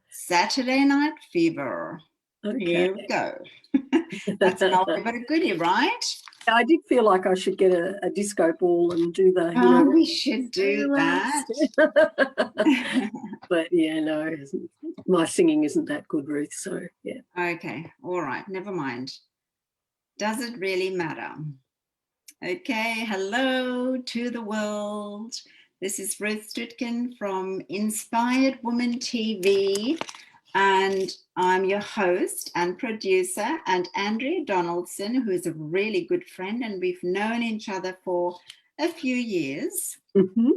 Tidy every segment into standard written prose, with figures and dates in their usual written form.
Saturday Night Fever. Okay. Here we go. That's an oldie but a goodie, right? I did feel like I should get a disco ball and do the, we should do that. But yeah, no, my singing isn't that good, Ruth, so yeah. Okay, all right, never mind. Does it really matter? Okay, hello to the world. This is Ruth Stuettgen from inspiredwomanTV, and I'm your host and producer, and Andrea Donaldson, who is a really good friend, and we've known each other for a few years. Mm-hmm.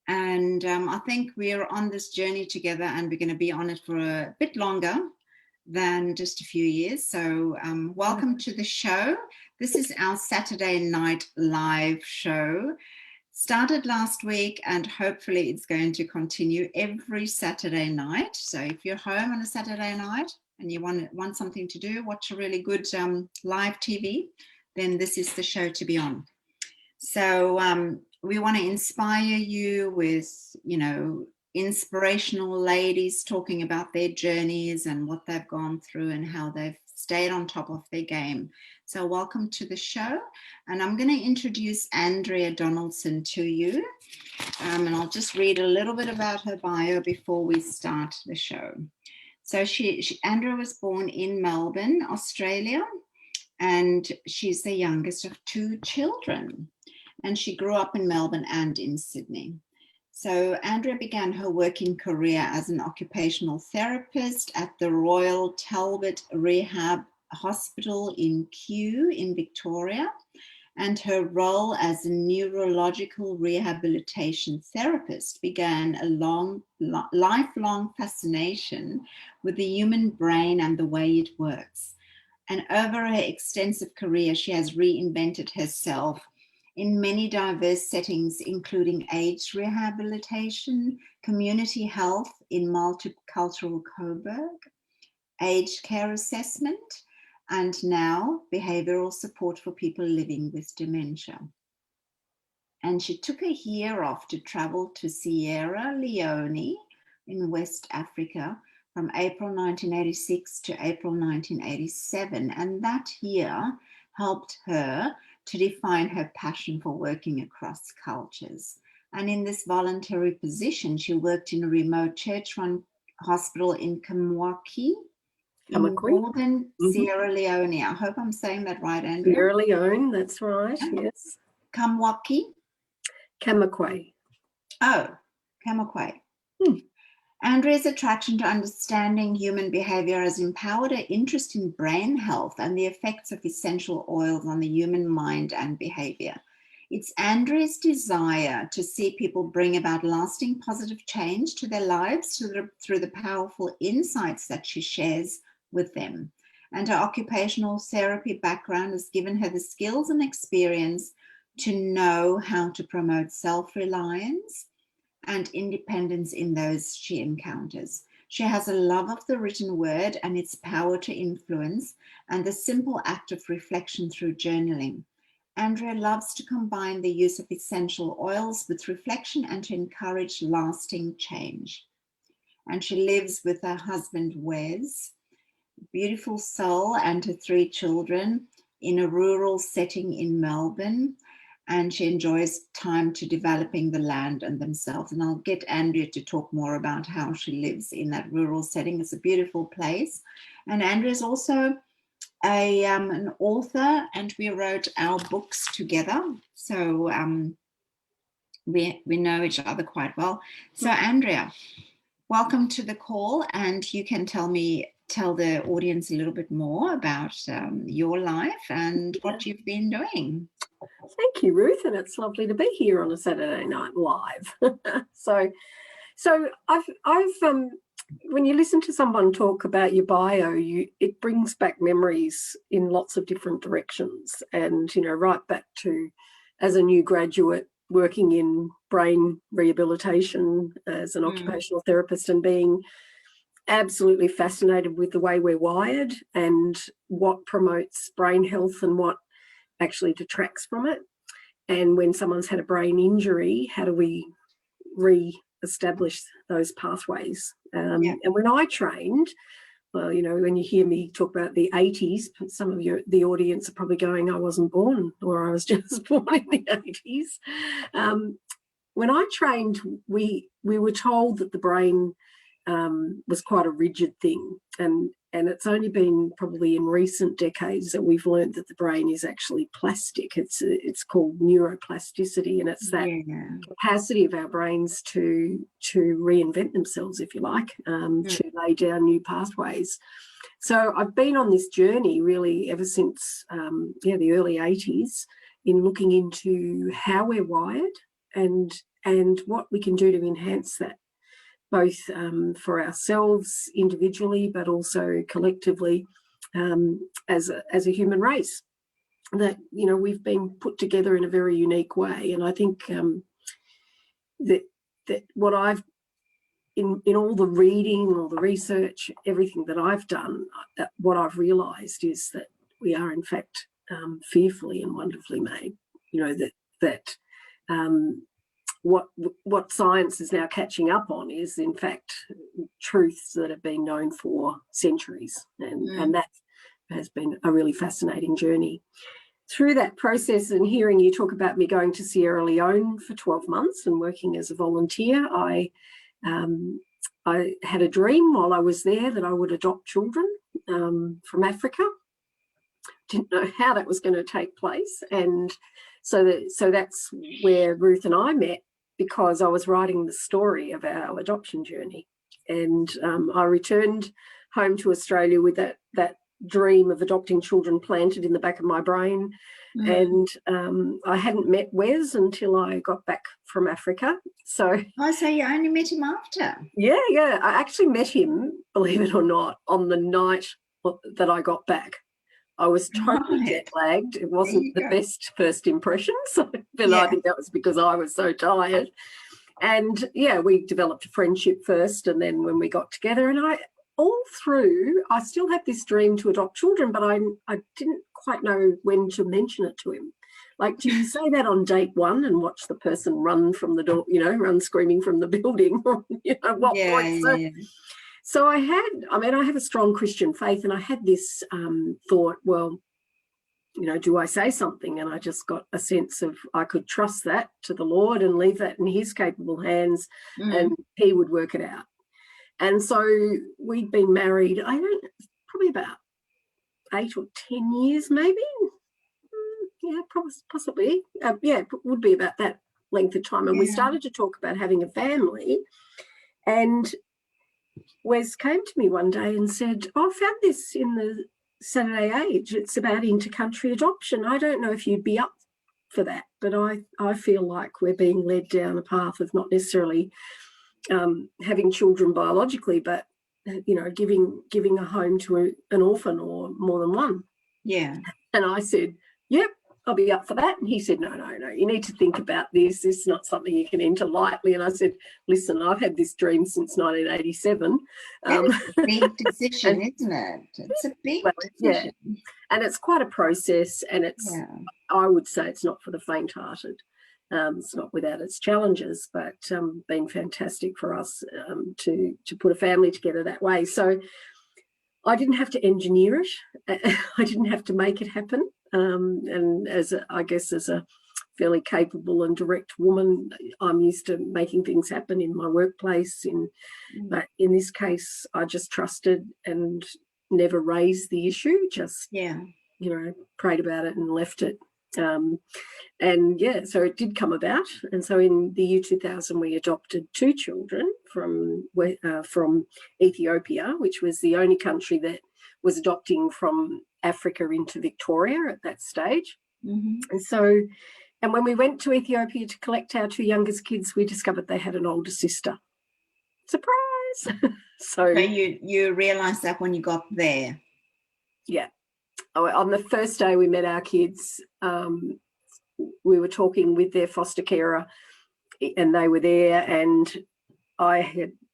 And I think we're on this journey together, and we're going to be on it for a bit longer than just a few years. So welcome to the show. This is our Saturday night live show. Started last week, and hopefully it's going to continue every Saturday night. So if you're home on a Saturday night and you want something to do, watch a really good live TV, then this is the show to be on. So we want to inspire you with, inspirational ladies talking about their journeys and what they've gone through and how they've stayed on top of their game. So welcome to the show. And I'm going to introduce Andrea Donaldson to you. And I'll just read a little bit about her bio before we start the show. So Andrea was born in Melbourne, Australia, and she's the youngest of 2 children. And she grew up in Melbourne and in Sydney. So Andrea began her working career as an occupational therapist at the Royal Talbot Rehab Hospital in Kew in Victoria. And her role as a neurological rehabilitation therapist began a lifelong fascination with the human brain and the way it works. And over her extensive career, she has reinvented herself in many diverse settings, including age rehabilitation, community health in multicultural Coburg, aged care assessment, and now behavioral support for people living with dementia. And she took a year off to travel to Sierra Leone in West Africa from April 1986 to April 1987. And that year helped her to define her passion for working across cultures. And in this voluntary position, she worked in a remote church-run hospital in Kamwaki, in northern Sierra Leone. I hope I'm saying that right, Andrea. Sierra Leone, that's right, yes. Kamwaki? Kamakwa. Oh, Kamakwa. Andrea's attraction to understanding human behavior has empowered her interest in brain health and the effects of essential oils on the human mind and behavior. It's Andrea's desire to see people bring about lasting positive change to their lives through the powerful insights that she shares with them. And her occupational therapy background has given her the skills and experience to know how to promote self-reliance and independence in those she encounters. She has a love of the written word and its power to influence, and the simple act of reflection through journaling. Andrea loves to combine the use of essential oils with reflection and to encourage lasting change. And she lives with her husband, Wes, beautiful soul, and her 3 children in a rural setting in Melbourne. And she enjoys time to developing the land and themselves. And I'll get Andrea to talk more about how she lives in that rural setting. It's a beautiful place. And Andrea is also an author, and we wrote our books together. So we know each other quite well. So Andrea, welcome to the call, and you can tell the audience a little bit more about your life and what you've been doing. Thank you, Ruth, and it's lovely to be here on a Saturday night live. So I've when you listen to someone talk about your bio, it brings back memories in lots of different directions, and right back to as a new graduate working in brain rehabilitation as an occupational therapist and being absolutely fascinated with the way we're wired and what promotes brain health and what actually detracts from it. And when someone's had a brain injury, how do we establish those pathways. And when I trained, well, you know, when you hear me talk about the 80s, some of the audience are probably going, I wasn't born, or I was just born in the 80s. When I trained, we were told that the brain was quite a rigid thing, and it's only been probably in recent decades that we've learned that the brain is actually plastic. It's called neuroplasticity, and it's that capacity of our brains to reinvent themselves, if you like, to lay down new pathways. So I've been on this journey really ever since the early 80s in looking into how we're wired and what we can do to enhance that, both for ourselves individually, but also collectively as a human race. That, you know, we've been put together in a very unique way, and I think that what I've in all the reading, all the research, everything that I've done, what I've realised is that we are in fact fearfully and wonderfully made. You know, that what science is now catching up on is, in fact, truths that have been known for centuries, and that has been a really fascinating journey. Through that process, and hearing you talk about me going to Sierra Leone for 12 months and working as a volunteer, I had a dream while I was there that I would adopt children from Africa. Didn't know how that was going to take place, and so that's where Ruth and I met, because I was writing the story of our adoption journey, and I returned home to Australia with that dream of adopting children planted in the back of my brain. And I hadn't met Wes until I got back from Africa. So you only met him after? Yeah. I actually met him, believe it or not, on the night that I got back. I was totally jet lagged. It wasn't the best first impressions, but I think that was because I was so tired. And we developed a friendship first, and then when we got together, and I still had this dream to adopt children, but I didn't quite know when to mention it to him. Like, do you say that on date one and watch the person run from the door, run screaming from the building? What point? So I have a strong Christian faith, and I had this thought, well, do I say something? And I just got a sense of I could trust that to the Lord and leave that in his capable hands, and he would work it out. And so we'd been married, probably about 8 or 10 years, maybe. Possibly. It would be about that length of time. And we started to talk about having a family. And Wes came to me one day and said, I found this in the Saturday Age. It's about intercountry adoption. I don't know if you'd be up for that, but I feel like we're being led down a path of not necessarily having children biologically, but giving a home to an orphan or more than one. Yeah. And I said, yep, I'll be up for that. And he said, no, you need to think about this. This is not something you can enter lightly. And I said, listen, I've had this dream since 1987. It's a big decision, isn't it? It's a big decision. Yeah. And it's quite a process, and I would say it's not for the faint-hearted. It's not without its challenges, but been fantastic for us to put a family together that way. So I didn't have to engineer it. I didn't have to make it happen. And as a fairly capable and direct woman, I'm used to making things happen in my workplace. But in this case, I just trusted and never raised the issue. Just prayed about it and left it. So it did come about. And so in the year 2000, we adopted 2 children from Ethiopia, which was the only country that was adopting from Africa into Victoria at that stage. And when we went to Ethiopia to collect our 2 youngest kids, we discovered they had an older sister. Surprise! So you realised that when you got there? Yeah. On the first day we met our kids, we were talking with their foster carer, and they were there, and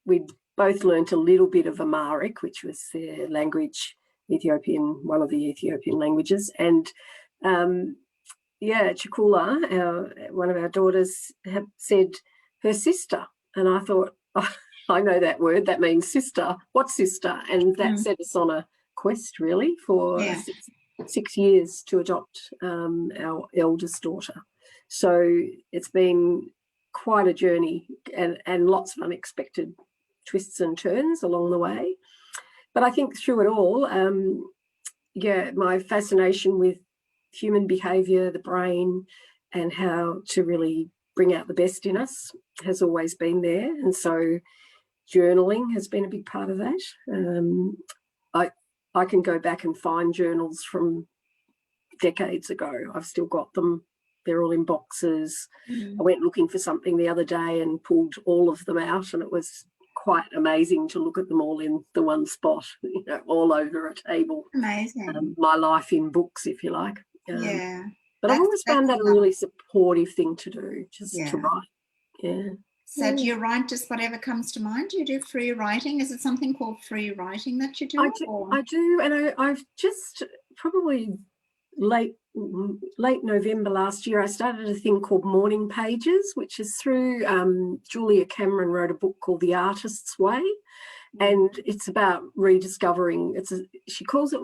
we'd both learnt a little bit of Amharic, which was their language, one of the Ethiopian languages, and Chikula, one of our daughters, had said her sister And I thought, oh, I know that word. That means sister. What's sister? And that set us on a quest, really, for 6 years to adopt our eldest daughter. So it's been quite a journey and lots of unexpected twists and turns along the way. But I think through it all, my fascination with human behaviour, the brain, and how to really bring out the best in us has always been there. And so journaling has been a big part of that. I can go back and find journals from decades ago. I've still got them. They're all in boxes. I went looking for something the other day and pulled all of them out, and it was quite amazing to look at them all in the one spot, all over a table. Amazing. My life in books, if you like. But I've always found that a really supportive thing to do, just to write. Yeah. So do you write just whatever comes to mind? Do you do free writing? Is it something called free writing that you do? I do, and I've just probably late November last year, I started a thing called Morning Pages, which is through Julia Cameron wrote a book called The Artist's Way, and it's about rediscovering. She calls it,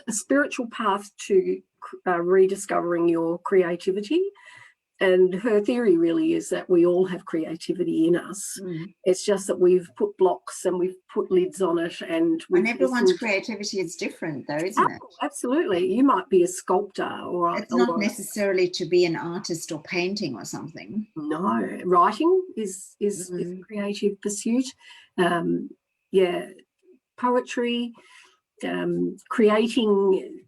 a spiritual path to rediscovering your creativity. And her theory really is that we all have creativity in us. It's just that we've put blocks and we've put lids on it. And everyone's creativity is different, though, isn't it? Absolutely. You might be a sculptor or it's not necessarily to be an artist or painting or something. No, writing is a creative pursuit. Poetry, creating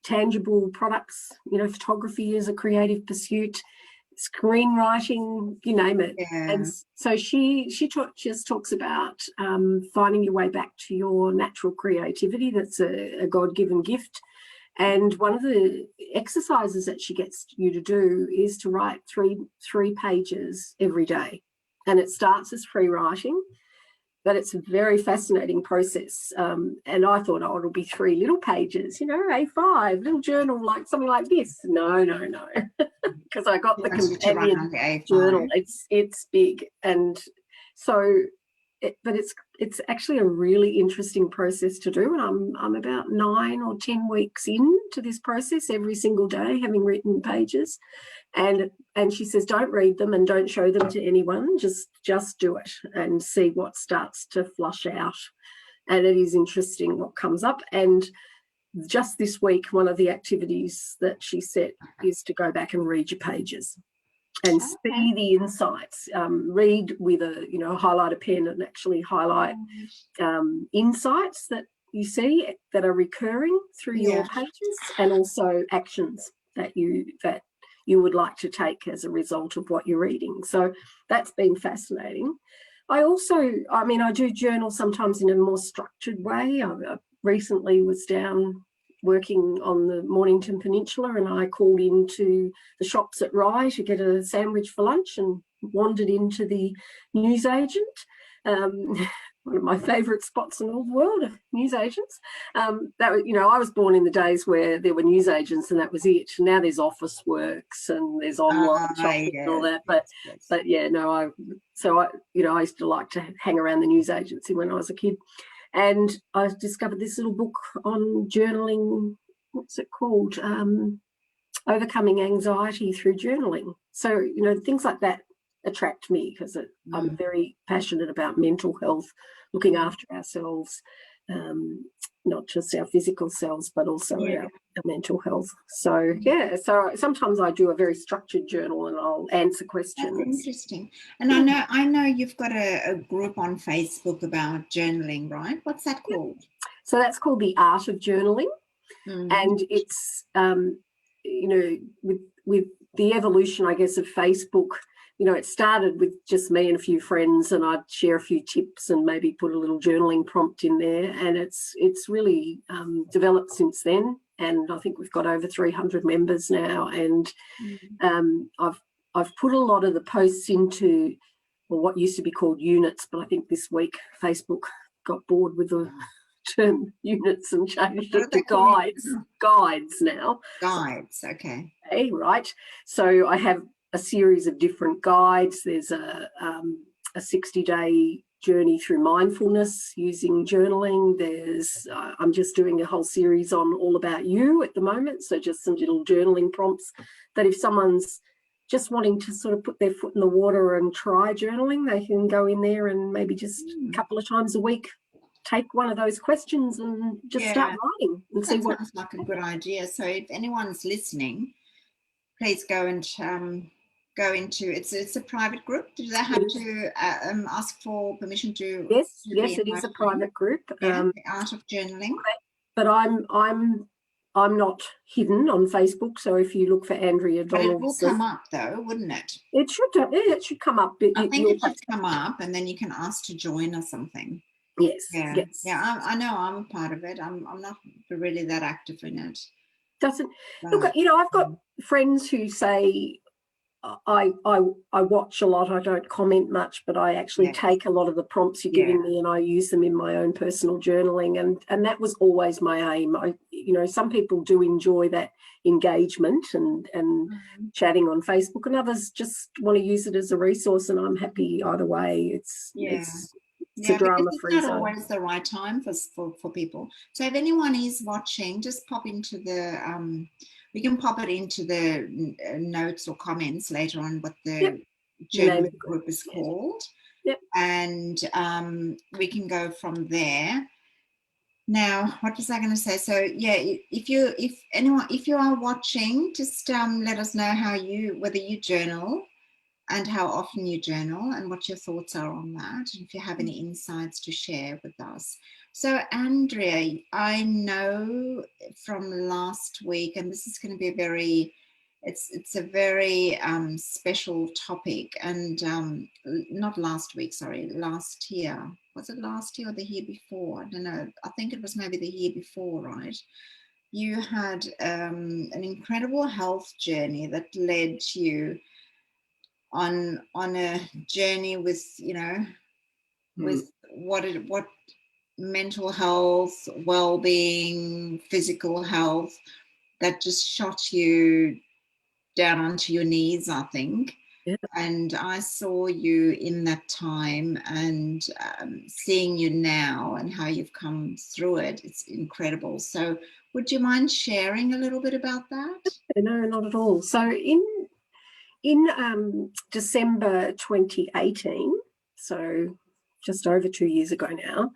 tangible products, photography is a creative pursuit, screenwriting, you name it. And so she just talks about finding your way back to your natural creativity. That's a God-given gift. And one of the exercises that she gets you to do is to write three pages every day. And it starts as free writing, but it's a very fascinating process. And I thought, it'll be 3 little pages, A5, little journal, like something like this. No. Because I got the companion journal. It's big. And so, but it's actually a really interesting process to do. And I'm about 9 or 10 weeks into this process every single day, having written pages. And she says, don't read them and don't show them to anyone. Just do it and see what starts to flush out. And it is interesting what comes up. And just this week, one of the activities that she set is to go back and read your pages and see the insights. Read with a highlighter pen and actually highlight insights that you see that are recurring through your pages, and also actions that you would like to take as a result of what you're reading. So that's been fascinating. I do journal sometimes in a more structured way. I recently was down working on the Mornington Peninsula, and I called into the shops at Rye to get a sandwich for lunch and wandered into the newsagent. One of my favourite spots in all the world, newsagents. I was born in the days where there were newsagents and that was it. Now there's office works and there's online shopping and all that. But I used to like to hang around the newsagency when I was a kid. And I discovered this little book on journaling. What's it called? Overcoming anxiety through journaling. So, things like that attract me because I'm very passionate about mental health, looking after ourselves, not just our physical selves, but also our mental health. So, so sometimes I do a very structured journal and I'll answer questions. That's interesting. And I know you've got a group on Facebook about journaling, right? What's that called? So that's called The Art of Journaling. And it's, with the evolution, I guess, of Facebook, it started with just me and a few friends, and I'd share a few tips and maybe put a little journaling prompt in there. And it's really developed since then. And I think we've got over 300 members now. And I've put a lot of the posts into what used to be called units, but I think this week Facebook got bored with the term units and changed it to guides. Guides now. Guides, okay. Right. So I have a series of different guides. There's a a 60-day journey through mindfulness using journaling. There's I'm just doing a whole series on All About You at the moment, so just some little journaling prompts that if someone's just wanting to sort of put their foot in the water and try journaling, they can go in there and maybe just a couple of times a week take one of those questions and just start writing and see what. Sounds like a good idea. So if anyone's listening, please go and go into it's a private group. Do they have to ask for permission to? Yes, it is a private group. The Art of Journaling. But I'm not hidden on Facebook, so if you look for Andrea Donaldson, but it will come up though, wouldn't it? It should. Yeah, it should come up. I think it should come up, and then you can ask to join or something. Yes. Yeah. I know I'm a part of it. I'm not really that active in it. Look, I've got friends who say I watch a lot. I don't comment much, but I actually take a lot of the prompts you're giving me and I use them in my own personal journaling. And that was always my aim. Some people do enjoy that engagement and chatting on Facebook, and others just want to use it as a resource. And I'm happy either way. It's a drama-free zone. It's not always the right time for people. So if anyone is watching, just pop into the we can pop it into the notes or comments later on what the journaling group is called. And we can go from there. Now, what was I going to say? So if you are watching, just let us know whether you journal and how often you journal and what your thoughts are on that, and if you have any insights to share with us. So Andrea, I know from last week, and this is going to be it's a very special topic, and not last week, sorry, last year. Was it last year or the year before? I don't know. I think it was maybe the year before, right? You had an incredible health journey that led you on a journey with with what mental health, well-being, physical health, that just shot you down onto your knees, I think. And I saw you in that time, and seeing you now and how you've come through it, it's incredible. So would you mind sharing a little bit about that? No, not at all. So in December 2018, so just over 2 years ago now,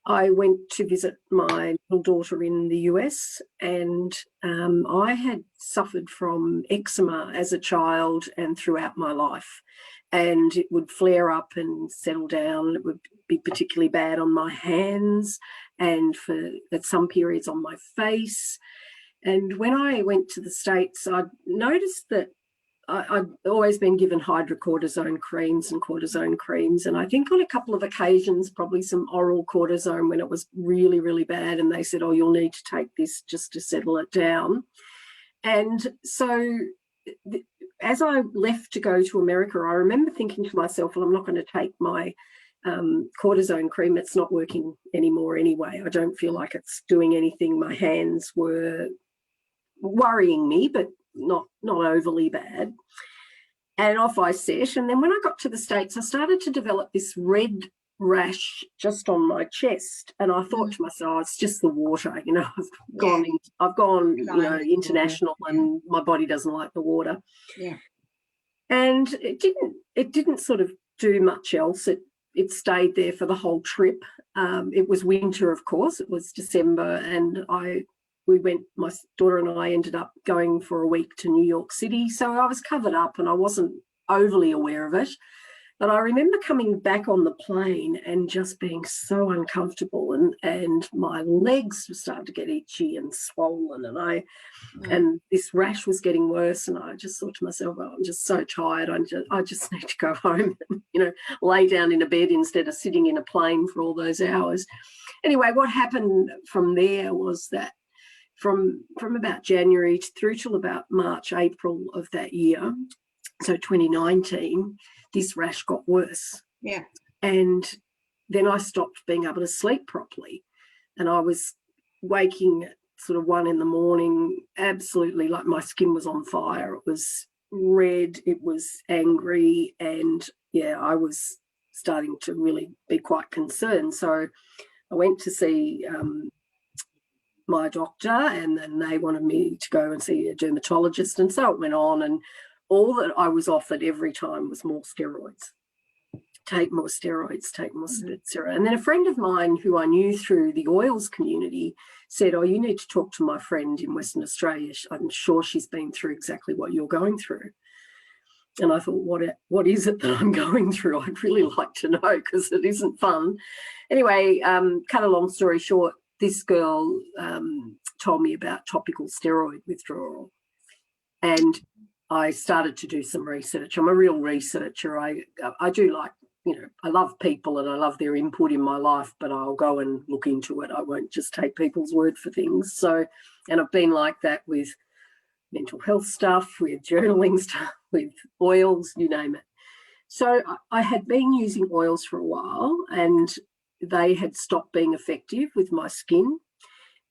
I went to visit my little daughter in the US, and I had suffered from eczema as a child and throughout my life, and it would flare up and settle down. It would be particularly bad on my hands and at some periods on my face. And when I went to the States, I noticed that I'd always been given hydrocortisone creams and cortisone creams, and I think on a couple of occasions probably some oral cortisone when it was really, really bad, and they said, oh, you'll need to take this just to settle it down. And so as I left to go to America, I remember thinking to myself, well, I'm not going to take my cortisone cream. It's not working anymore anyway. I don't feel like it's doing anything. My hands were worrying me, but not overly bad. And off I set. And then when I got to the States, I started to develop this red rash just on my chest. And I thought to myself, it's just the water. I've gone international, and my body doesn't like the water. Yeah. And it didn't sort of do much else. It stayed there for the whole trip. It was winter, of course. It was December, and my daughter and I ended up going for a week to New York City. So I was covered up and I wasn't overly aware of it. But I remember coming back on the plane and just being so uncomfortable, and my legs started to get itchy and swollen, and this rash was getting worse. And I just thought to myself, oh, I'm just so tired. I just need to go home and, lay down in a bed instead of sitting in a plane for all those hours. Anyway, what happened from there was that from about January through till about March, April of that year, so 2019, this rash got worse. Yeah. And then I stopped being able to sleep properly. And I was waking at sort of 1 a.m, absolutely like my skin was on fire. It was red, it was angry, and I was starting to really be quite concerned. So I went to see my doctor, and then they wanted me to go and see a dermatologist, and so it went on, and all that I was offered every time was more steroids. Take more steroids, take more steroids. And then a friend of mine who I knew through the oils community said, oh, you need to talk to my friend in Western Australia. I'm sure she's been through exactly what you're going through. And I thought, what is it that I'm going through? I'd really like to know, because it isn't fun. Anyway, cut a long story short, this girl told me about topical steroid withdrawal. And I started to do some research. I'm a real researcher. I do like, I love people and I love their input in my life, but I'll go and look into it. I won't just take people's word for things. So, and I've been like that with mental health stuff, with journaling stuff, with oils, you name it. So I had been using oils for a while, and they had stopped being effective with my skin.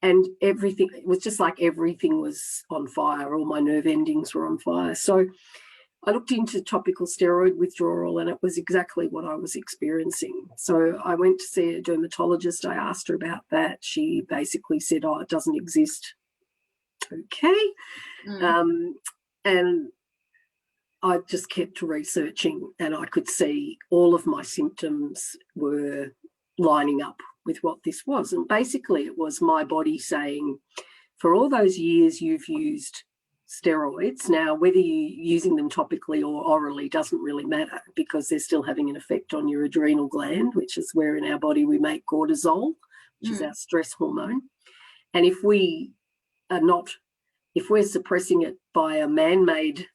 And everything, it was just like everything was on fire. All my nerve endings were on fire. So I looked into topical steroid withdrawal, and it was exactly what I was experiencing. So I went to see a dermatologist. I asked her about that. She basically said, oh, it doesn't exist. Okay. And I just kept researching, and I could see all of my symptoms were lining up with what this was. And basically it was my body saying, for all those years you've used steroids, now whether you're using them topically or orally doesn't really matter, because they're still having an effect on your adrenal gland, which is where in our body we make cortisol, which is our stress hormone. And if we're suppressing it by a man-made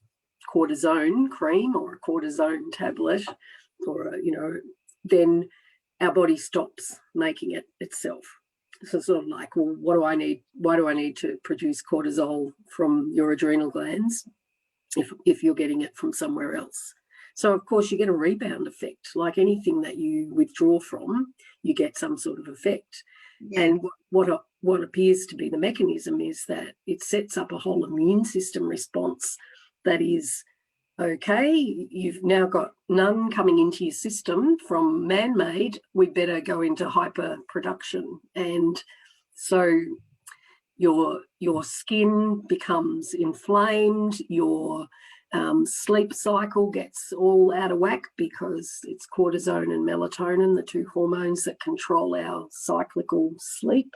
cortisone cream or a cortisone tablet, or then our body stops making it itself. So it's sort of like, well, what do I need? Why do I need to produce cortisol from your adrenal glands if you're getting it from somewhere else? So of course you get a rebound effect. Like anything that you withdraw from, you get some sort of effect. Yeah. And what appears to be the mechanism is that it sets up a whole immune system response that is, okay, you've now got none coming into your system from man-made, we better go into hyper-production. And so your skin becomes inflamed, your sleep cycle gets all out of whack, because it's cortisone and melatonin, the two hormones that control our cyclical sleep.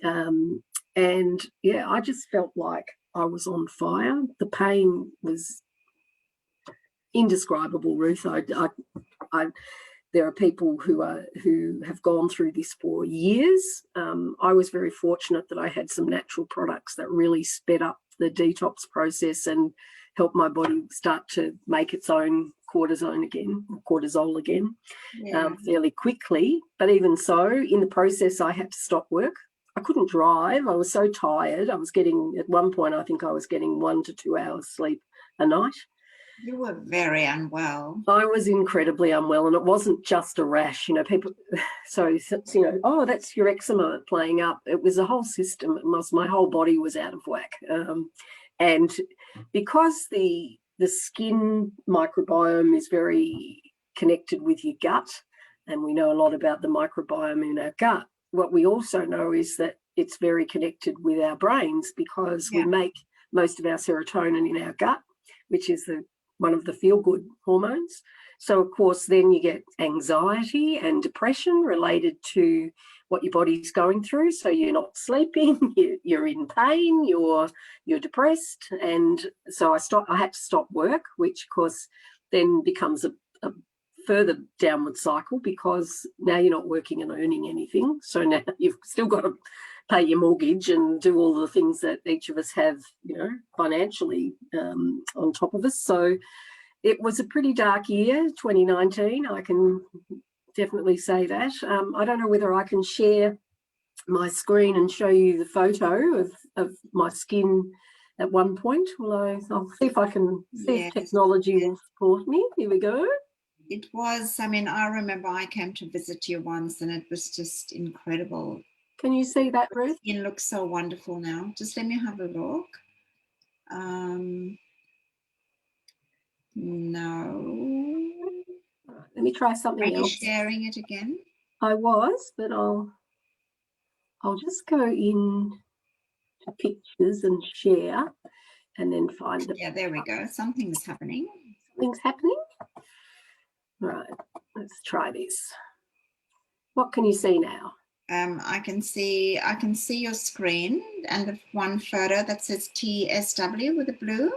And yeah, I just felt like I was on fire. The pain was indescribable, Ruth. There are people who have gone through this for years. I was very fortunate that I had some natural products that really sped up the detox process and helped my body start to make its own cortisol again, fairly quickly. But even so, in the process, I had to stop work. I couldn't drive. I was so tired. At one point, I think I was getting 1 to 2 hours sleep a night. You were very unwell. I was incredibly unwell, and it wasn't just a rash. People, oh, that's your eczema playing up. It was a whole system. My whole body was out of whack. And because the skin microbiome is very connected with your gut, and we know a lot about the microbiome in our gut, what we also know is that it's very connected with our brains, because we make most of our serotonin in our gut, which is one of the feel-good hormones. So, of course, then you get anxiety and depression related to what your body's going through. So you're not sleeping, you're in pain, you're depressed. And so I had to stop work, which, of course, then becomes a further downward cycle, because now you're not working and earning anything. So now you've still got to pay your mortgage and do all the things that each of us have, financially on top of us. So it was a pretty dark year, 2019. I can definitely say that. I don't know whether I can share my screen and show you the photo of my skin at one point. I'll see if I can see if technology will support me. Here we go. It was, I remember I came to visit you once, and it was just incredible. Can you see that, Ruth? It looks so wonderful now. Just let me have a look. No. Let me try Are something you else. sharing it again? I was, but I'll just go in to pictures and share, and then find the. Yeah, there we go. Something's happening. Something's happening. Right. Let's try this. What can you see now? I can see your screen and the one photo that says TSW with the blue.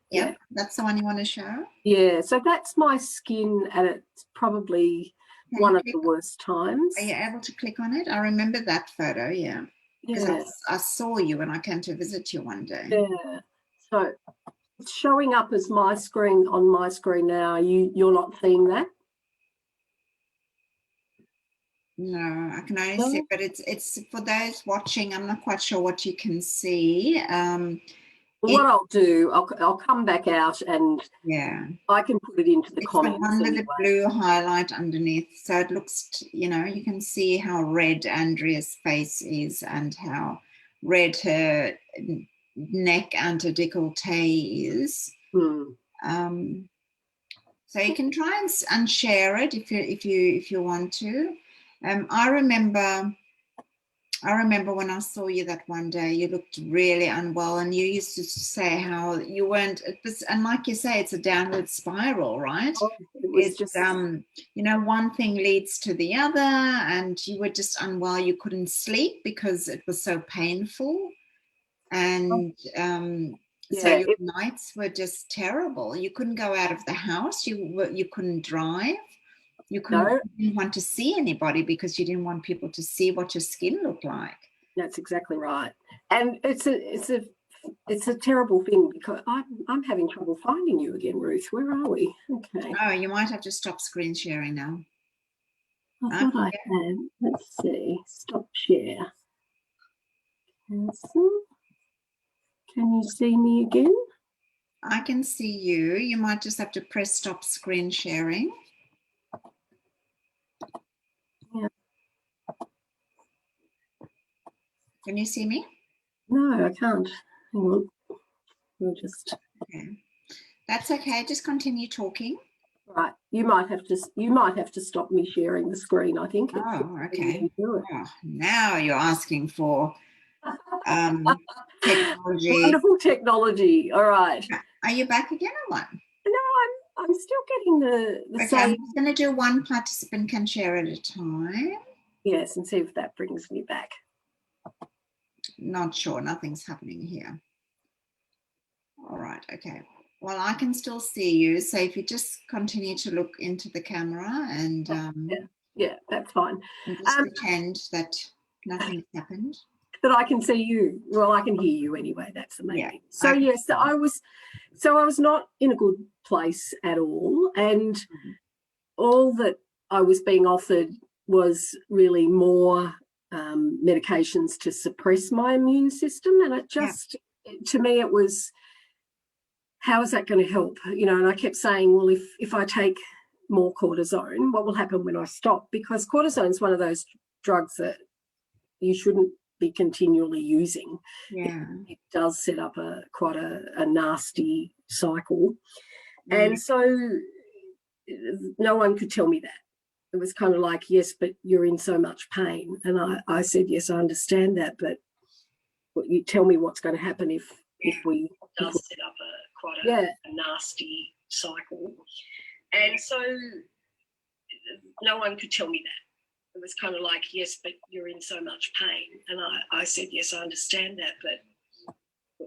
Yeah, that's the one you want to show. Yeah, so that's my skin, and it's probably one of the worst times. Are you able to click on it? I remember that photo. Yeah, because I saw you when I came to visit you one day. Yeah, so it's showing up as my screen on my screen now. You're not seeing that? No, I can only see, but it's for those watching. I'm not quite sure what you can see. What I'll do, I'll come back out, and I can put it into the comments. It's the one with the blue highlight underneath, so it looks, you know, you can see how red Andrea's face is and how red her neck and her décolleté is. So you can try and share it if you want to. I remember when I saw you that one day, you looked really unwell, and you used to say how you weren't. And like you say, it's a downward spiral, right? It's just you know, one thing leads to the other, and you were just unwell. You couldn't sleep because it was so painful, and so your nights were just terrible. You couldn't go out of the house. You couldn't drive. You didn't want to see anybody because you didn't want people to see what your skin looked like. That's exactly right. And it's a terrible thing, because I'm having trouble finding you again, Ruth. Where are we? Okay. Oh, you might have to stop screen sharing now. I thought I had. Let's see. Stop share. Cancel. Can you see me again? I can see you. You might just have to press stop screen sharing. Yeah. Can you see me? No, I can't. Hang on. We'll just. Okay. That's okay. Just continue talking. Right. You might have to stop me sharing the screen, I think. Oh, okay. Oh, now you're asking for technology. Wonderful technology. All right. Are you back again or what? No, I'm still getting the same. I'm just going to do one participant can share at a time. Yes, and see if that brings me back. Not sure. Nothing's happening here. All right. Okay. Well, I can still see you. So if you just continue to look into the camera and yeah, that's fine. And just pretend that nothing's happened. That I can see you. Well, I can hear you anyway. That's the main thing. So yes, I was not in a good place at all, and all that I was being offered was really more medications to suppress my immune system, and it just to me it was, how is that going to help? You know, and I kept saying, well, if I take more cortisone, what will happen when I stop? Because cortisone is one of those drugs that you shouldn't be continually using. It does set up quite a nasty cycle. And so no one could tell me that. It was kind of like, yes, but you're in so much pain. And I said, yes, I understand that, but you tell me what's going to happen if we does set up quite a nasty cycle. And so no one could tell me that. It was kind of like, yes, but you're in so much pain. And I said, yes, I understand that, but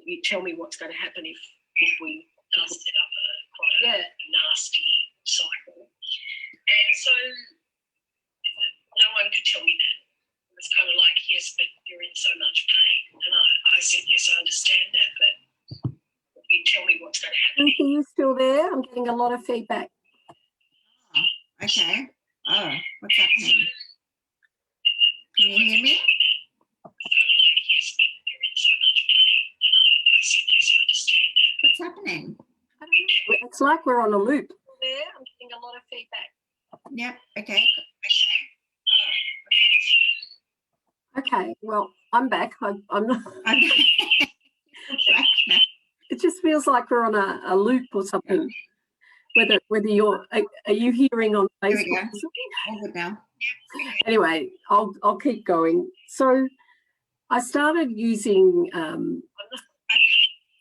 you tell me what's going to happen if we does set up quite a nasty cycle. And so no one could tell me that. It was kind of like, yes, but you're in so much pain. And I said, yes, I understand that, but you tell me what's going to happen. Are you still there? I'm getting a lot of feedback. Okay. Oh, what's happening? Can you hear me? What's happening? I don't know. It's like we're on a loop. There, I'm getting a lot of feedback. Yep. Okay. Okay. Well, I'm back. I'm not. It just feels like we're on a loop or something. whether are you hearing on Facebook? Here we go. All good now. Anyway, I'll keep going. So I started using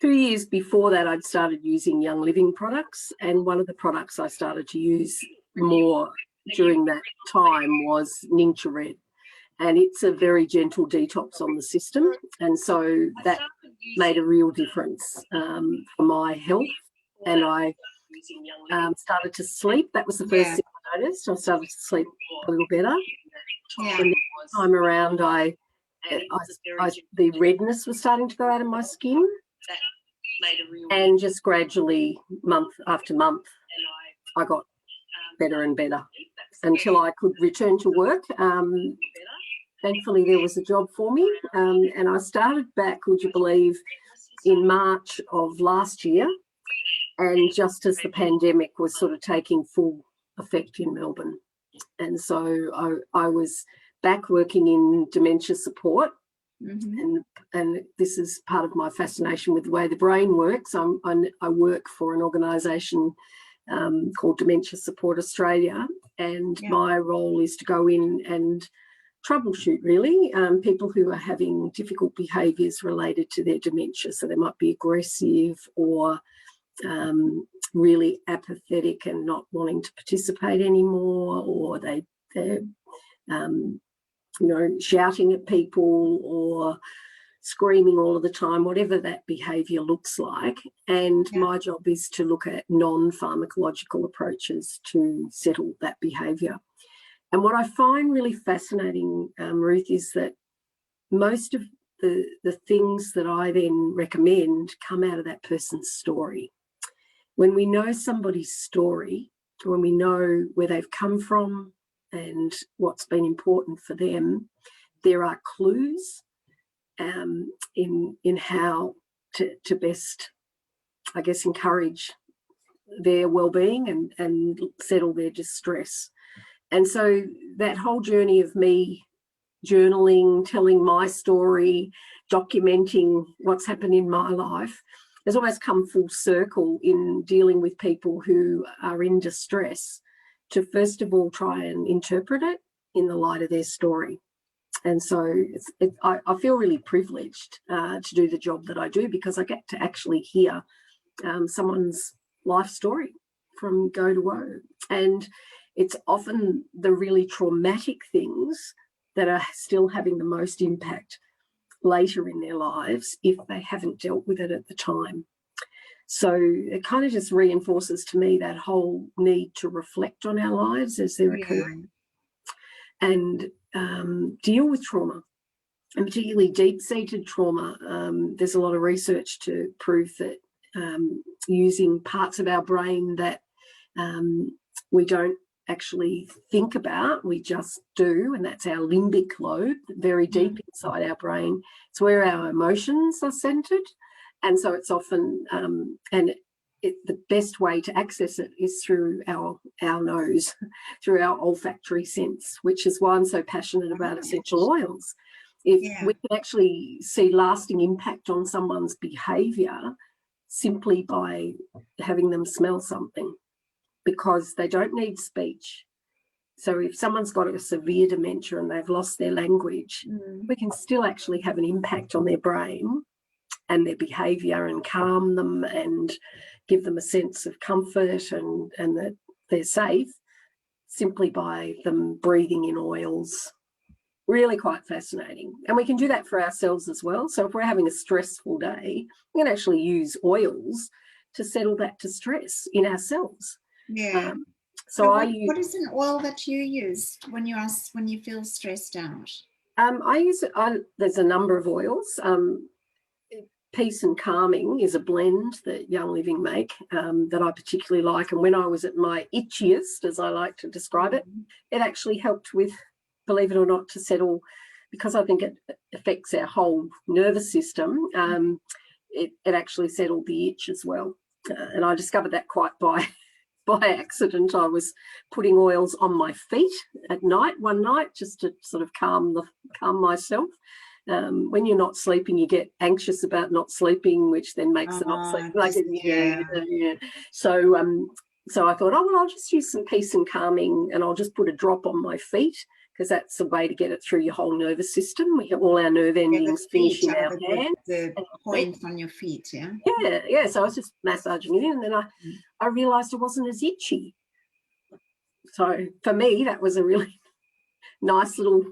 2 years before that. I'd started using Young Living products, and one of the products I started to use more during that time was Ninja Red, and it's a very gentle detox on the system, and so that made a real difference for my health. And I started to sleep. That was the first thing I noticed. I started to sleep a little better. Yeah. And this time around, the redness was starting to go out of my skin, and just gradually, month after month, I got better and better until I could return to work. Thankfully, there was a job for me, and I started back, would you believe, in March of last year, and just as the pandemic was sort of taking full effect in Melbourne. And so I was back working in dementia support, and this is part of my fascination with the way the brain works. I work for an organisation called Dementia Support Australia, and my role is to go in and troubleshoot, really, people who are having difficult behaviours related to their dementia. So they might be aggressive or really apathetic and not wanting to participate anymore, or they're shouting at people or screaming all of the time, whatever that behaviour looks like. And my job is to look at non-pharmacological approaches to settle that behaviour. And what I find really fascinating, Ruth, is that most of the things that I then recommend come out of that person's story. When we know somebody's story, when we know where they've come from and what's been important for them, there are clues in how to best, I guess, encourage their well-being and settle their distress. And so that whole journey of me journaling, telling my story, documenting what's happened in my life has always come full circle in dealing with people who are in distress, to first of all try and interpret it in the light of their story. And so I feel really privileged to do the job that I do, because I get to actually hear someone's life story from go to woe. And it's often the really traumatic things that are still having the most impact later in their lives if they haven't dealt with it at the time. So it kind of just reinforces to me that whole need to reflect on our lives as they're occurring and deal with trauma, and particularly deep-seated trauma. There's a lot of research to prove that using parts of our brain that we don't actually think about, we just do, and that's our limbic lobe, very deep inside our brain. It's where our emotions are centered, and so it's often the best way to access it is through our nose, through our olfactory sense, which is why I'm so passionate about essential oils. If we can actually see lasting impact on someone's behaviour simply by having them smell something, because they don't need speech. So if someone's got a severe dementia and they've lost their language, we can still actually have an impact on their brain and their behaviour and calm them and give them a sense of comfort and that they're safe simply by them breathing in oils. Really quite fascinating. And we can do that for ourselves as well. So if we're having a stressful day, we can actually use oils to settle that distress in ourselves. Yeah. So what is an oil that you use when you feel stressed out? There's a number of oils. Peace and Calming is a blend that Young Living make that I particularly like. And when I was at my itchiest, as I like to describe it, it actually helped with, believe it or not, to settle, because I think it affects our whole nervous system. It actually settled the itch as well. And I discovered that quite by accident. I was putting oils on my feet at night one night just to sort of calm myself. When you're not sleeping, you get anxious about not sleeping, which then makes the not sleep. So So I thought, oh, well, I'll just use some peace and calming, and I'll just put a drop on my feet, because that's the way to get it through your whole nervous system. We have all our nerve endings finish in our hand. The points on your feet, yeah? Yeah. So I was just massaging it in, and then I realised it wasn't as itchy. So for me, that was a really nice little,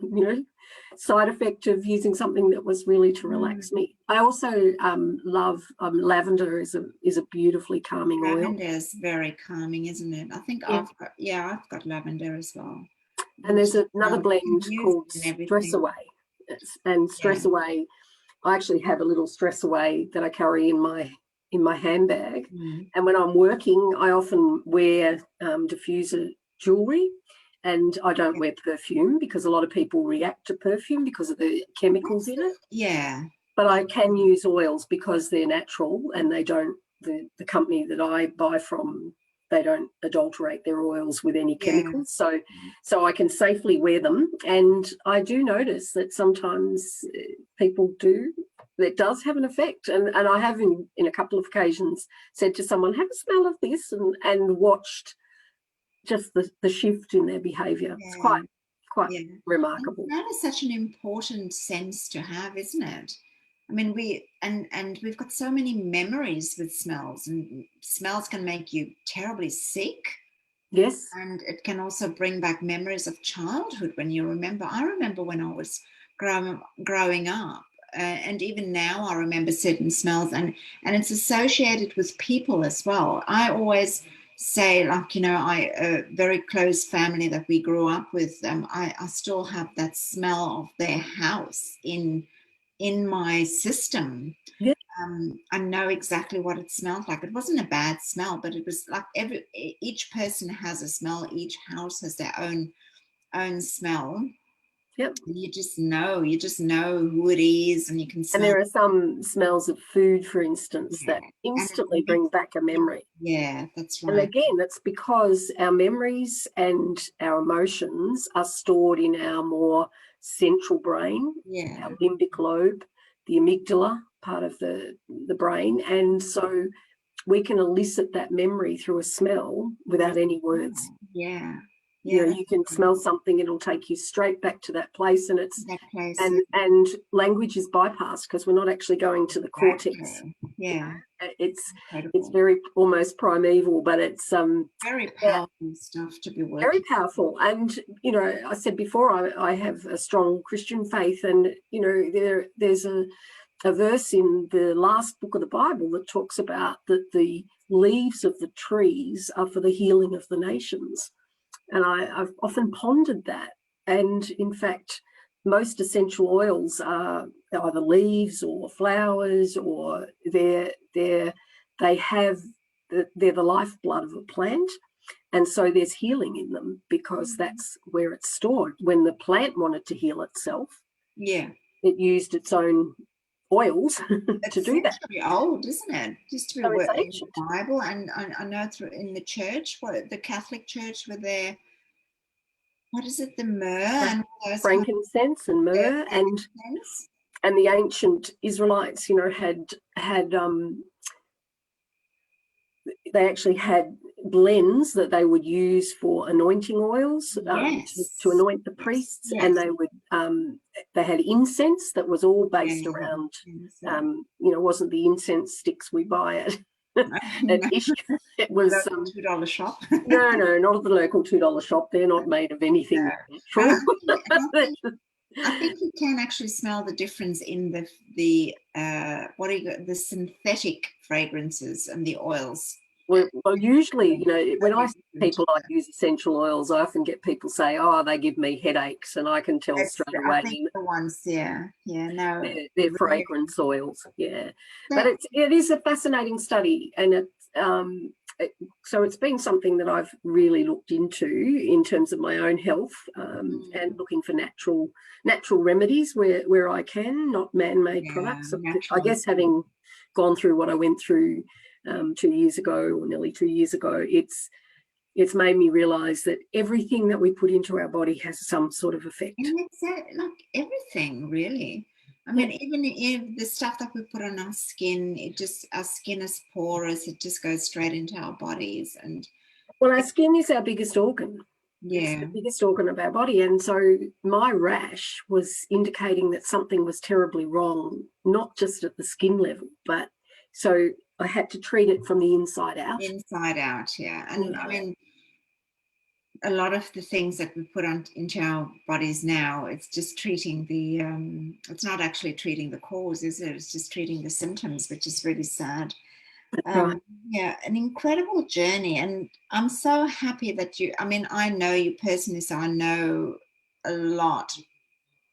side effect of using something that was really to relax me. I also love lavender is a beautifully calming oil. Lavender is very calming, isn't it? I think I've got lavender as well. And there's another blend called Stress Away. And Stress Away, I actually have a little Stress Away that I carry in my handbag. And when I'm working, I often wear diffuser jewelry, and I don't wear perfume, because a lot of people react to perfume because of the chemicals in it. Yeah. But I can use oils because they're natural, and they don't, the company that I buy from, they don't adulterate their oils with any chemicals. So I can safely wear them. And I do notice that sometimes people do, it does have an effect. And I have in a couple of occasions said to someone, have a smell of this, and watched just the shift in their behaviour. It's quite remarkable. That is such an important sense to have, isn't it? I mean, we've got so many memories with smells, and smells can make you terribly sick. Yes. And it can also bring back memories of childhood when you remember. I remember when I was growing up, and even now I remember certain smells, and it's associated with people as well. I always say, like, a very close family that we grew up with, I still have that smell of their house in my system. Yeah. I know exactly what it smelled like. It wasn't a bad smell, but it was like each person has a smell. Each house has their own smell. Yep. You just know who it is, and you can smell. And there are some smells of food, for instance, that instantly bring back a memory. Yeah, that's right. And again, that's because our memories and our emotions are stored in our more central brain, our limbic lobe, the amygdala part of the brain. And so we can elicit that memory through a smell without any words. Yeah. You can smell something, it'll take you straight back to that place, and and language is bypassed because we're not actually going to the cortex. Yeah. It's very almost primeval, but it's very powerful stuff to be working. Very powerful. And I said before, I have a strong Christian faith, and there's a verse in the last book of the Bible that talks about that the leaves of the trees are for the healing of the nations. And I've often pondered that. And in fact, most essential oils are either leaves or flowers, or they're the lifeblood of a plant. And so there's healing in them because that's where it's stored. When the plant wanted to heal itself, it used its own oils to do that. It's very old, isn't it? Just to be working in the Bible, and I know in the church, the Catholic Church, with their, what is it, the myrrh and all those frankincense and myrrh, and the ancient Israelites, had they actually had blends that they would use for anointing oils to anoint the priests, and they would they had incense that was all based around wasn't the incense sticks we buy at it was $2 shop. no, not at the local $2 shop. They're not made of anything natural. I think you can actually smell the difference in the synthetic fragrances and the oils. Well, usually, when I see people use essential oils, I often get people say, "Oh, they give me headaches," and I can tell straight away. I think the ones, they're fragrance oils, But it is a fascinating study, and so it's been something that I've really looked into in terms of my own health, and looking for natural remedies where I can, not man-made products. I guess having gone through what I went through 2 years ago, or nearly 2 years ago, it's made me realise that everything that we put into our body has some sort of effect. And it's like everything, really. I mean, even if the stuff that we put on our skin, our skin is porous, it just goes straight into our bodies. And Well, our skin is our biggest organ. It's Yeah. the biggest organ of our body. And so my rash was indicating that something was terribly wrong, not just at the skin level, but so I had to treat it from the inside out. Inside out, yeah. And Yeah. I mean, a lot of the things that we put on into our bodies now, it's just treating the, it's not actually treating the cause, is it? It's just treating the symptoms, which is really sad. Right. Yeah, an incredible journey. And I'm so happy that I mean, I know you personally, so I know a lot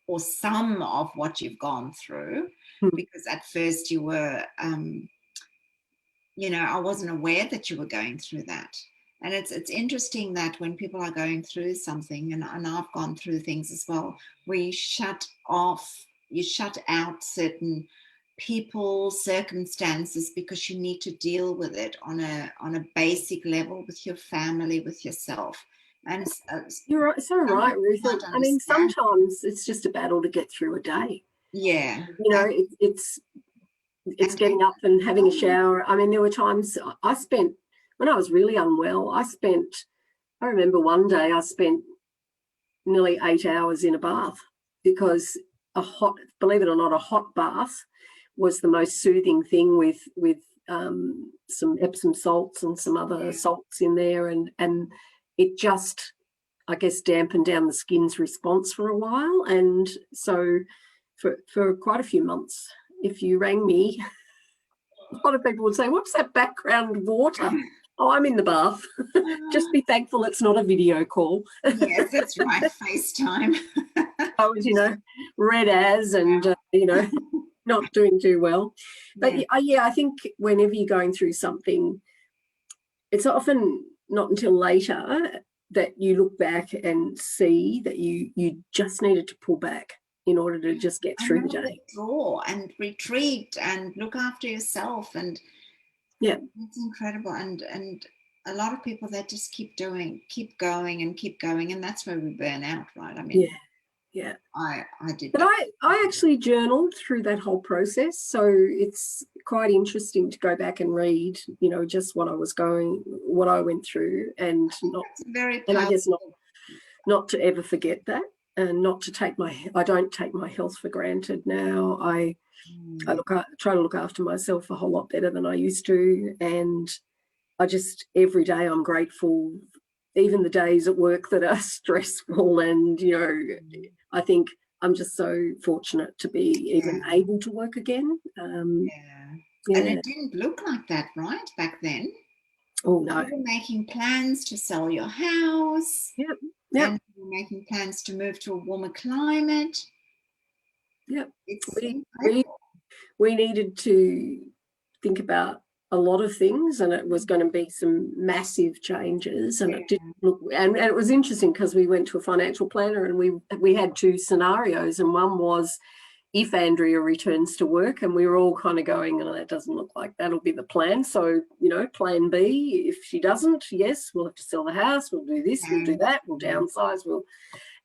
or some of what you've gone through, because at first you were, you know, I wasn't aware that you were going through that. And it's interesting that when people are going through something, and I've gone through things as well, where you shut out certain people, circumstances, because you need to deal with it on a basic level with your family, with yourself. And You're right, so right, Ruth. I mean, sometimes it's just a battle to get through a day. Yeah. You know, it's getting up and having a shower. I mean, there were times I spent, when I was really unwell, I remember one day I spent nearly 8 hours in a bath, because believe it or not, a hot bath was the most soothing thing, with some Epsom salts and some other salts in there, and it just, I guess, dampened down the skin's response for a while. And so for quite a few months, if you rang me, a lot of people would say, "What's that background water?" "Oh, I'm in the bath." Just be thankful it's not a video call. Yes, that's right. FaceTime. I was, red as, and, not doing too well. But yeah, I think whenever you're going through something, it's often not until later that you look back and see that you just needed to pull back in order to just get through the day. Withdraw and retreat and look after yourself. And yeah, it's incredible. And a lot of people that just keep going, and that's where we burn out, right? I mean, yeah. I did. But I actually journaled through that whole process, so it's quite interesting to go back and read, just what I went through, and I guess not to ever forget that, and not to I don't take my health for granted now. I try to look after myself a whole lot better than I used to, and I just, every day I'm grateful, even the days at work that are stressful, and I think I'm just so fortunate to be even able to work again. And it didn't look like that, right, back then? Oh no. You were making plans to sell your house. Yep. And you were making plans to move to a warmer climate. Yep. It's we needed to think about a lot of things, and it was going to be some massive changes, and it didn't look, and it was interesting because we went to a financial planner, and we had two scenarios, and one was if Andrea returns to work, and we were all kind of going, "Oh, that doesn't look like that'll be the plan." So, plan B, if she doesn't, yes, we'll have to sell the house, we'll do this, we'll do that, we'll downsize,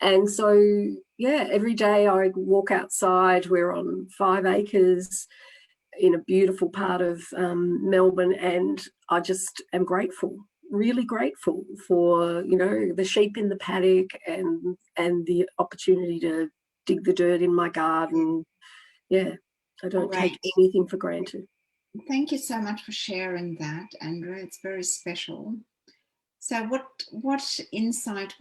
and so, every day I'd walk outside. We're on 5 acres in a beautiful part of Melbourne, and I just am grateful, really grateful for, the sheep in the paddock, and the opportunity to dig the dirt in my garden. I don't take anything for granted. Thank you so much for sharing that, Andrea. It's very special. So what insight,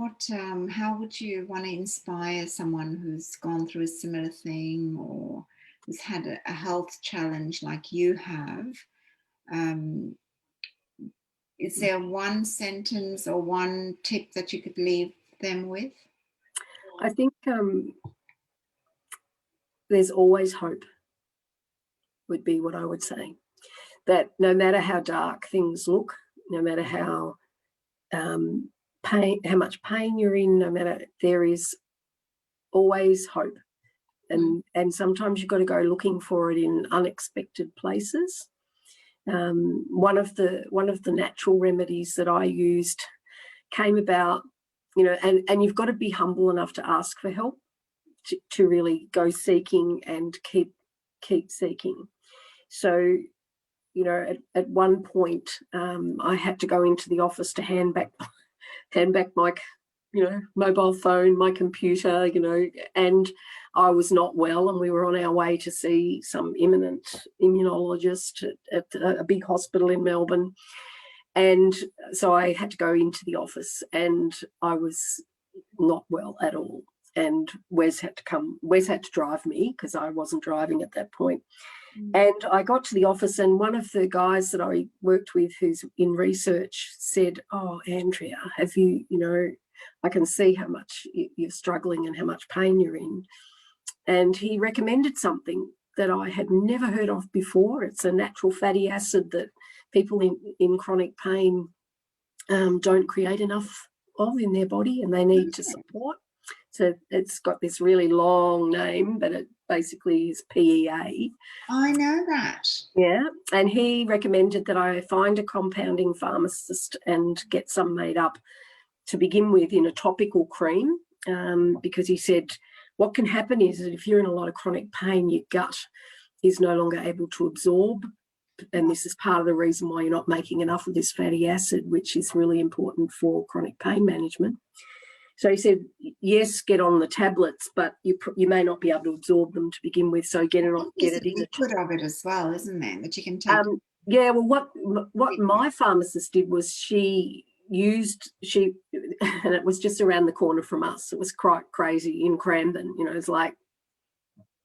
how would you want to inspire someone who's gone through a similar thing, or who's had a health challenge like you have? Is there one sentence or one tip that you could leave them with? I think there's always hope, would be what I would say. That no matter how dark things look, no matter how much pain you're in, no matter, there is always hope. And sometimes you've got to go looking for it in unexpected places. One of the natural remedies that I used came about, and you've got to be humble enough to ask for help, to really go seeking and keep seeking. So you know, at one point I had to go into the office to hand back my, you know, mobile phone, my computer, you know, and I was not well, and we were on our way to see some eminent immunologist at a big hospital in Melbourne. And so I had to go into the office, and I was not well at all. And Wes had to drive me because I wasn't driving at that point. And I got to the office, and one of the guys that I worked with who's in research said, "Oh, Andrea, have you, you know, I can see how much you're struggling and how much pain you're in." And he recommended something that I had never heard of before. It's a natural fatty acid that people in chronic pain don't create enough of in their body, and they need to support. So it's got this really long name, but it basically is PEA. I know that. Yeah, and he recommended that I find a compounding pharmacist and get some made up to begin with in a topical cream, because he said what can happen is that if you're in a lot of chronic pain, your gut is no longer able to absorb, and this is part of the reason why you're not making enough of this fatty acid, which is really important for chronic pain management. So he said, yes, get on the tablets, but you may not be able to absorb them to begin with. So get it in. There's a liquid of it as well, isn't there, that you can take? Yeah. Well, what my pharmacist did was she, and it was just around the corner from us. It was quite crazy in Cranbourne. You know, it's like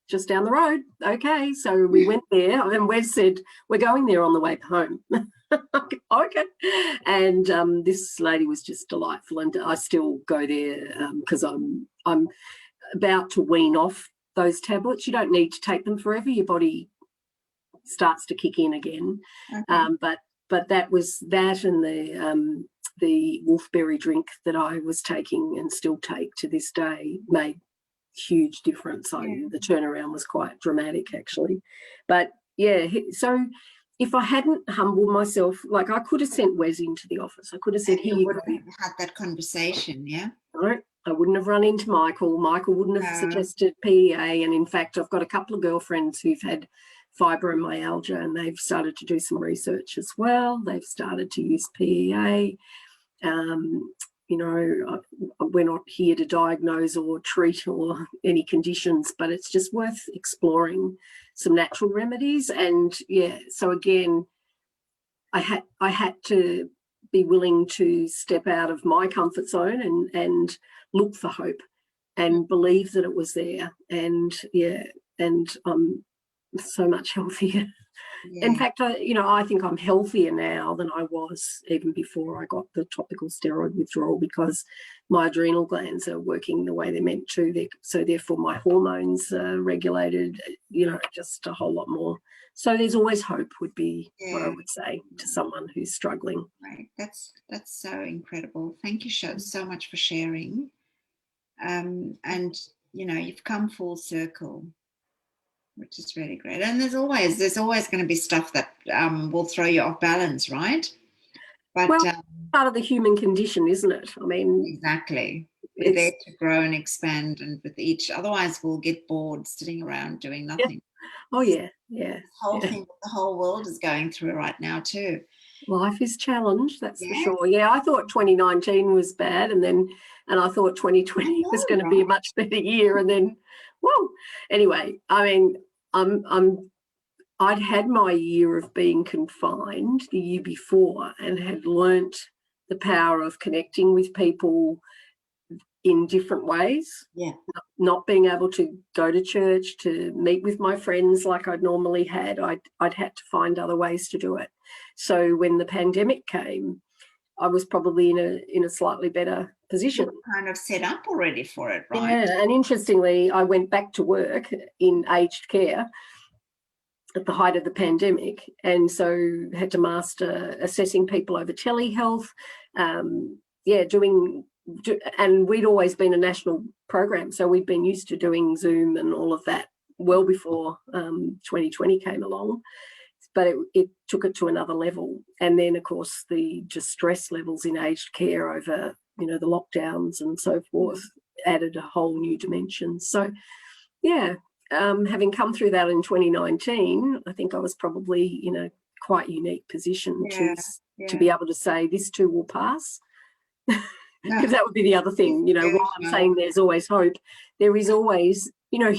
just down the road. Okay, so we went there, and Wes said we're going there on the way home. Okay, and this lady was just delightful, and I still go there because I'm about to wean off those tablets. You don't need to take them forever. Your body starts to kick in again. Okay. But that was that, and the wolfberry drink that I was taking and still take to this day made huge difference. The turnaround was quite dramatic, actually. But yeah, so if I hadn't humbled myself, like I could have sent Wes into the office. I could have said, "Here you go." Had that conversation, yeah. No, I wouldn't have run into Michael. Michael wouldn't have suggested PEA. And in fact, I've got a couple of girlfriends who've had fibromyalgia, and they've started to do some research as well. They've started to use PEA. You know, we're not here to diagnose or treat or any conditions, but it's just worth exploring some natural remedies. And yeah, so again, I had to be willing to step out of my comfort zone and look for hope and believe that it was there. And yeah, and I'm so much healthier. Yeah. In fact, I think I'm healthier now than I was even before I got the topical steroid withdrawal, because my adrenal glands are working the way they're meant to. So therefore my hormones are regulated, just a whole lot more. So there's always hope would be what I would say to someone who's struggling. Right. That's so incredible. Thank you so much for sharing. And, you've come full circle, which is really great. And there's always going to be stuff that will throw you off balance, right? But part of the human condition, isn't it? I mean, exactly. We're there to grow and expand, and with each. Otherwise, we'll get bored sitting around doing nothing. Yeah. Oh yeah. This whole thing that the whole world is going through right now too. Life is challenged, that's for sure. Yeah, I thought 2019 was bad, and I thought 2020 was going to be a much better year, and then, whoa. Anyway, I mean, I'd had my year of being confined the year before and had learnt the power of connecting with people in different ways. Yeah. Not being able to go to church, to meet with my friends like I'd normally had. I'd had to find other ways to do it. So when the pandemic came, I was probably in a slightly better position. You're kind of set up already for it, right? Yeah, and interestingly, I went back to work in aged care at the height of the pandemic, and so had to master assessing people over telehealth, and we'd always been a national program, so we'd been used to doing Zoom and all of that well before 2020 came along, but it took it to another level. And then, of course, the stress levels in aged care over, the lockdowns and so forth added a whole new dimension. So, yeah, having come through that in 2019, I think I was probably in a quite unique position Yeah, to be able to say this too will pass. no, Because that would be the other thing, you know, while I'm saying there's always hope, there is always, you know,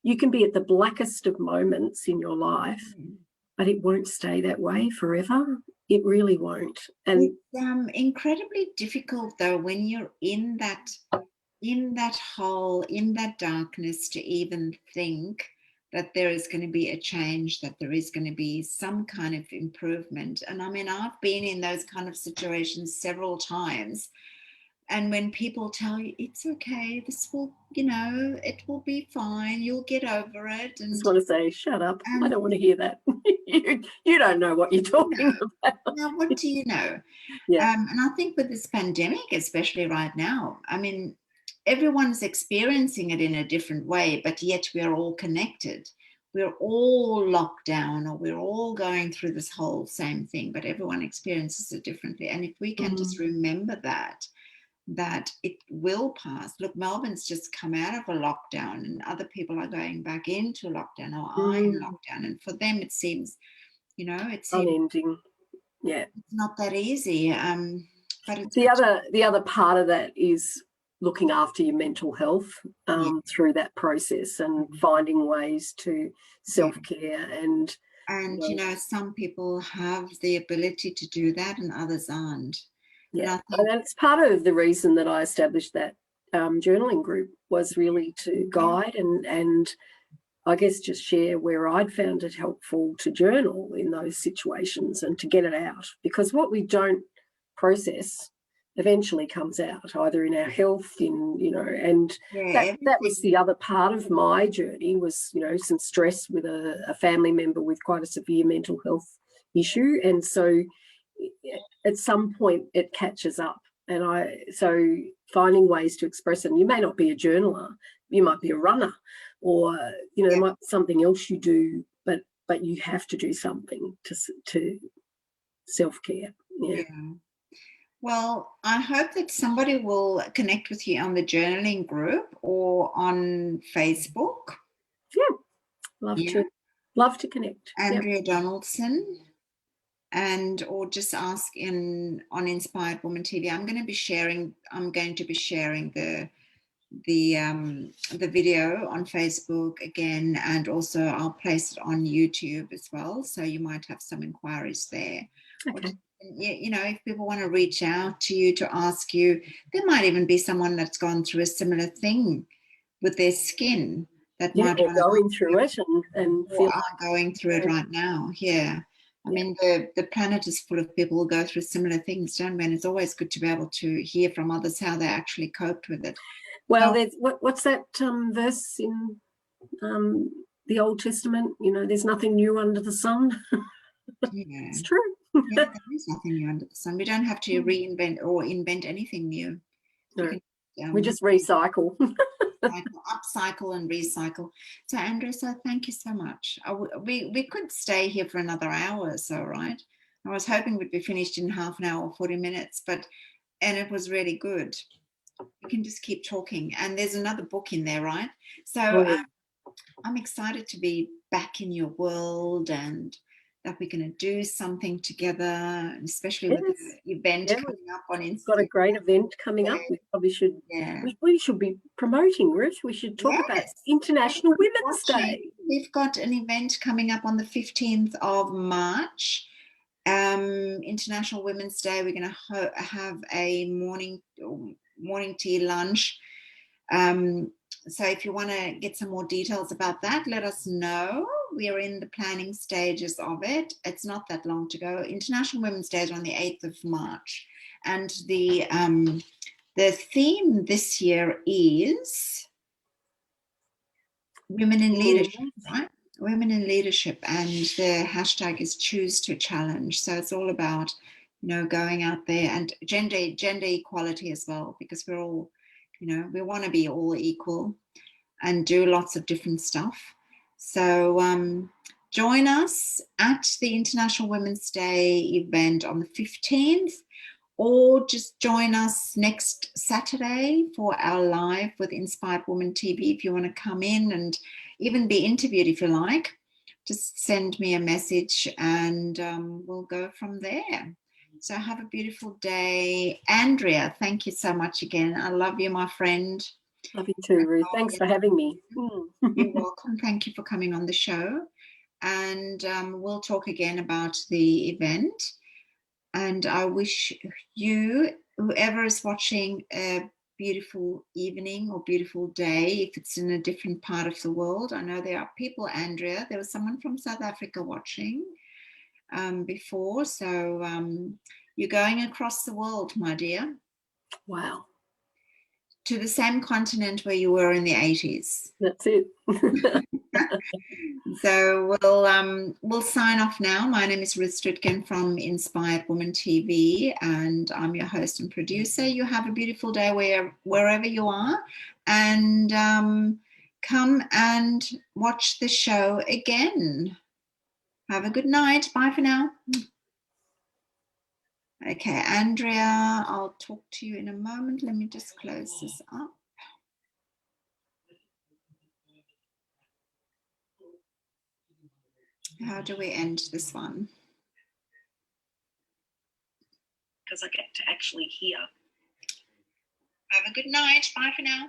you can be at the blackest of moments in your life, but it won't stay that way forever. It really won't. And it's incredibly difficult though when you're in that hole, in that darkness, to even think that there is going to be a change, that there is going to be some kind of improvement. And I mean, I've been in those kind of situations several times. And when people tell you it's okay, this will, you know, it will be fine, you'll get over it. And I just want to say, shut up. I don't want to hear that. you don't know what you're talking about. Now, what do you know? Yeah. And I think with this pandemic, especially right now, I mean, everyone's experiencing it in a different way, but yet we're all connected. We're all locked down, or we're all going through this whole same thing, but everyone experiences it differently. And if we can just remember that it will pass. Look, Melbourne's just come out of a lockdown, and other people are going back into lockdown or are in lockdown. And for them, it seems, you know, it's unending. Yeah. It's not that easy. But it's the other part of that is looking after your mental health through that process, and finding ways to self-care. And you know, some people have the ability to do that and others aren't. Yeah, and that's part of the reason that I established that journaling group, was really to guide and I guess just share where I'd found it helpful to journal in those situations and to get it out. Because what we don't process eventually comes out, either in our health, in, you know, and that was the other part of my journey, was, you know, some stress with a family member with quite a severe mental health issue. And so at some point it catches up, and so finding ways to express it. And you may not be a journaler, you might be a runner, or, you know, there might be something else you do, but you have to do something to self-care. Yeah. Well, I hope that somebody will connect with you on the journaling group or on Facebook. Yeah, love to connect. Andrea Donaldson. And or just ask on Inspired Woman TV. I'm going to be sharing the video on Facebook again, and also I'll place it on YouTube as well. So you might have some inquiries there. Okay. You know, if people want to reach out to you to ask you, there might even be someone that's gone through a similar thing with their skin that might or going through it and feel going through it right now. Yeah. I mean, the planet is full of people who go through similar things, don't we? And it's always good to be able to hear from others how they actually coped with it. Well, there's what's that verse in the Old Testament? You know, there's nothing new under the sun. It's true. Yeah, there is nothing new under the sun. We don't have to reinvent or invent anything new. No. We just recycle. Upcycle and recycle. So Andrea, thank you so much. We could stay here for another hour or so, right? I was hoping we'd be finished in half an hour or 40 minutes, and it was really good. We can just keep talking, and there's another book in there, right? So I'm excited to be back in your world, and that we're going to do something together, and especially with the event coming up on Instagram. We've got a great event coming up. We probably should. We should be promoting, Ruth. We should talk about International Women's Day. We've got an event coming up on the 15th of March. International Women's Day. We're going to have a morning tea lunch. So if you want to get some more details about that, let us know. We are in the planning stages of it. It's not that long to go. International Women's Day is on the 8th of March. And the theme this year is Women in Leadership, right? Women in Leadership. And the hashtag is Choose to Challenge. So it's all about, you know, going out there, and gender equality as well, because we're all, you know, we want to be all equal and do lots of different stuff. So join us at the International Women's Day event on the 15th, or just join us next Saturday for our live with Inspired Woman TV if you want to come in and even be interviewed if you like, just send me a message and we'll go from there. So have a beautiful day. Andrea, thank you so much again. I love you, my friend. Love you too, Ruth. Thanks for having me. You're welcome. Thank you for coming on the show. And we'll talk again about the event. And I wish you, whoever is watching, a beautiful evening or beautiful day if it's in a different part of the world. I know there are people, Andrea, there was someone from South Africa watching before. So you're going across the world, my dear. Wow. To the same continent where you were in the 80s. That's it. So we'll sign off now. My name is Ruth Stuettgen from Inspired Woman TV, and I'm your host and producer. You have a beautiful day wherever you are, and come and watch the show again. Have a good night. Bye for now. Okay, Andrea, I'll talk to you in a moment. Let me just close this up. How do we end this one? Because I get to actually hear. Have a good night. Bye for now.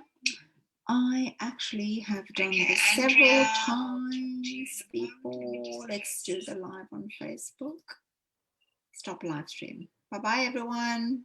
I actually have done this several times before. Let's do the live on Facebook. Stop live stream. Bye-bye, everyone.